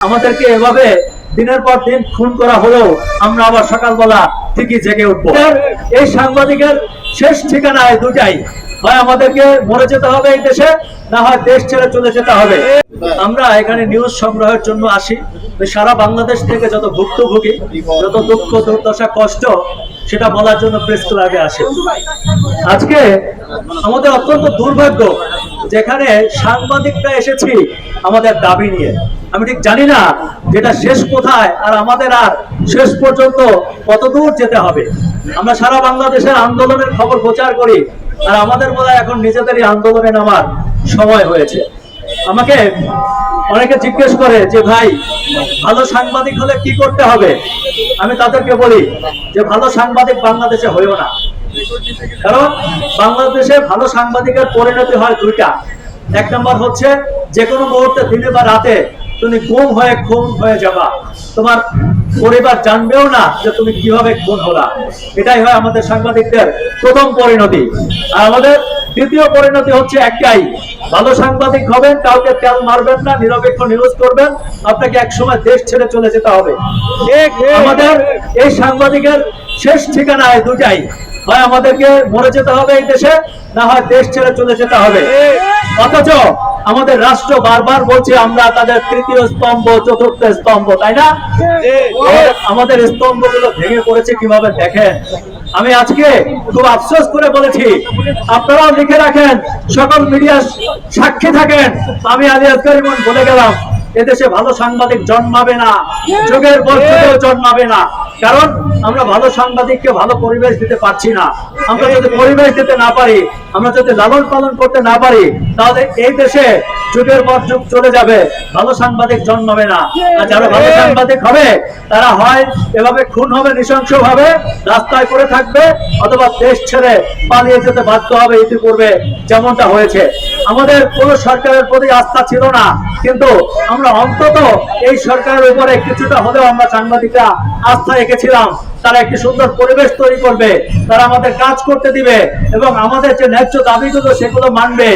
আমাদেরকে এভাবে দিনের পর দিন খুন করা হলেও আমরা আবার সকালবেলা ঠিকই জেগে উঠবো। এই সাংবাদিকের শেষ ঠিকানায় দুটাই, হয় আমাদেরকে মরে যেতে হবে এই দেশে, না হয় দেশ ছেড়ে চলে যেতে হবে। আমরা এখানে নিউজ সংগ্রহের জন্য আসি। সারা বাংলাদেশ থেকে যত ভুক্তভোগী, যত দুঃখ দুর্দশা কষ্ট, সেটা বলার জন্য প্রেস ক্লাবে আসে। আজকে আমাদের অত্যন্ত দুর্ভাগ্য, যেখানে সাংবাদিকরা এসেছি আমাদের দাবি নিয়ে। আমি ঠিক জানি না যেটা শেষ কোথায়, আর আমাদের আর শেষ পর্যন্ত কত দূর যেতে হবে। আমরা সারা বাংলাদেশের আন্দোলনের খবর প্রচার করি, আর আমাদের বলা এখন নিজেদেরই আন্দোলনে নামার সময় হয়েছে। আমাকে অনেকে জিজ্ঞেস করে যে ভাই, ভালো সাংবাদিক হলে কি করতে হবে? আমি তাদেরকে বলি যে ভালো সাংবাদিক বাংলাদেশে হইও না। কারণ বাংলাদেশে ভালো সাংবাদিকের পরিণতি হয় দুইটা। এক নম্বর হচ্ছে, যে কোনো মুহূর্তে দিনে বা রাতে তুমি গুম হয়ে খুন হয়ে যাবা, তোমার পরিবার জানবেও না যে তুমি কিভাবে খুন হলা। এটাই হয় আমাদের সাংবাদিকদের প্রথম পরিণতি। আর আমাদের দ্বিতীয় পরিণতি হচ্ছে একটাই, ভালো সাংবাদিক হবেন, কাউকে তেল মারবেন না, নিরপেক্ষ নিউজ করবেন, আপনাকে একসময় দেশ ছেড়ে চলে যেতে হবে। আমাদের এই সাংবাদিকের শেষ ঠিকানায় দুটাই, হয় আমাদেরকে মরে যেতে হবে এই দেশে, না হয় দেশ ছেড়ে চলে যেতে হবে। অথচ আমাদের রাষ্ট্র বারবার বলছে আমরা তাদের তৃতীয় স্তম্ভ, চতুর্থ স্তম্ভ, তাই না? আমাদের স্তম্ভগুলো ভেঙে পড়েছে কিভাবে দেখেন। আমি আজকে খুব আফসোস করে বলেছি, আপনারাও লিখে রাখেন, সকল মিডিয়া সাক্ষী থাকেন, আমি আলী আসগর ইমন বলে গেলাম, এদেশে ভালো সাংবাদিক জন্মাবে না, যুগের পর যুগেও জন্মাবে না। কারণ আমরা ভালো সাংবাদিককে ভালো পরিবেশ দিতে পারছি না। আমরা যদি পরিবেশ দিতে না পারি, আমরা যদি লালন পালন করতে না পারি, তাহলে এই দেশে যুগের পর যুগ চলে যাবে, ভালো সাংবাদিক জন্মাবে না। আর যারা ভালো সাংবাদিক হবে, তারা হয় এভাবে খুন হবে নৃশংস ভাবে, রাস্তায় পড়ে থাকবে, অথবা দেশ ছেড়ে পালিয়ে যেতে বাধ্য হবে। ইতিপূর্বে যেমনটা হয়েছে। আমাদের কোন সরকারের প্রতি আস্থা ছিল না, কিন্তু আমরা অন্তত এই সরকারের উপরে কিছুটা হলেও আমরা সাংবাদিকরা আস্থা রেখেছিলাম। তারা একটি সুন্দর পরিবেশ তৈরি করবে, তারা আমাদের কাজ করতে দিবে, এবং আমাদের যে ন্যায্য দাবিগুলো সেগুলো মানবে,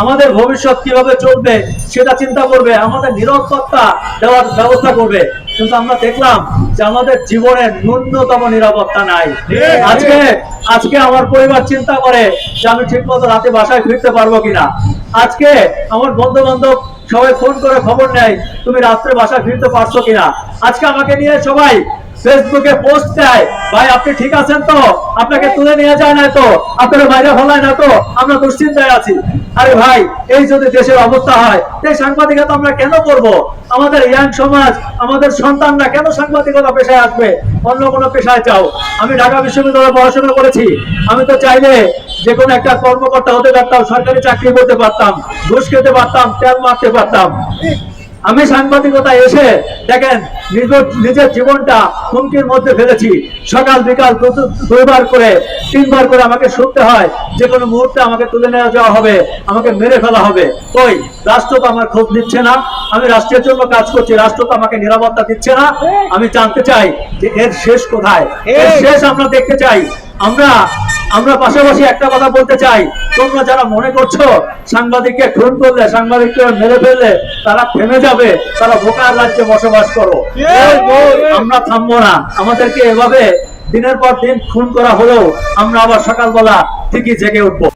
আমাদের ভবিষ্যৎ কিভাবে চলবে সেটা চিন্তা করবে, আমাদের নিরাপত্তা দেওয়ার ব্যবস্থা করবে। কিন্তু আমরা দেখলাম যে আমাদের জীবনের ন্যূনতম নিরাপত্তা নাই। আজকে আমার পরিবার চিন্তা করে যে আমি ঠিক মতো রাতে বাসায় ফিরতে পারবো কিনা। আজকে আমার বন্ধু বান্ধব সবাই ফোন করে খবর নেয়, তুমি রাত্রে বাসায় ফিরতে পারছো কিনা। আজকে আমাকে নিয়ে সবাই ফেসবুকে পোস্ট দেয়, ভাই আপনি ঠিক আছেন তো, আপনাকে তুলে নিয়ে যায় না তো, আপনারা বাইরে ফেলায় না তো, আমরা দুশ্চিন্তায় আছি। আরে ভাই, এই যদি দেশের অবস্থা হয়, এই সাংবাদিকতা আমরা কেন করব? আমাদের ইয়াং সমাজ, আমাদের সন্তানরা কেন সাংবাদিকতা পেশায় আসবে? অন্য কোনো পেশায় যাও। আমি ঢাকা বিশ্ববিদ্যালয়ে পড়াশোনা করেছি, আমি তো চাইলে যে কোনো একটা কর্মকর্তা হতে পারতাম, সরকারি চাকরি করতে পারতাম, ঘুষ খেতে পারতাম, তেল মারতে পারতাম। আমি সাংবাদিকতা এসে দেখেন নিজের জীবনটা হুমকির মধ্যে ফেলেছি। সকাল বিকাল দুইবার করে, তিনবার করে আমাকে শুনতে হয়, যে কোনো মুহূর্তে আমাকে তুলে নিয়ে যাওয়া হবে, আমাকে মেরে ফেলা হবে। কই, রাষ্ট্র তো আমার খোঁজ নিচ্ছে না। আমি রাষ্ট্রের জন্য কাজ করছি, রাষ্ট্র তো আমাকে নিরাপত্তা দিচ্ছে না। আমি জানতে চাই যে এর শেষ কোথায়, এর শেষ আমরা দেখতে চাই। আমরা পাশাপাশি একটা কথা বলতে চাই, তোমরা যারা মনে করছো সাংবাদিককে খুন করলে, সাংবাদিককে মেরে ফেললে তারা থেমে যাবে, তারা বোকার রাজ্যে বসবাস করো। আমরা থামবো না। আমাদেরকে এভাবে দিনের পর দিন খুন করা হলেও আমরা আবার সকালবেলা ঠিকই জেগে উঠবো।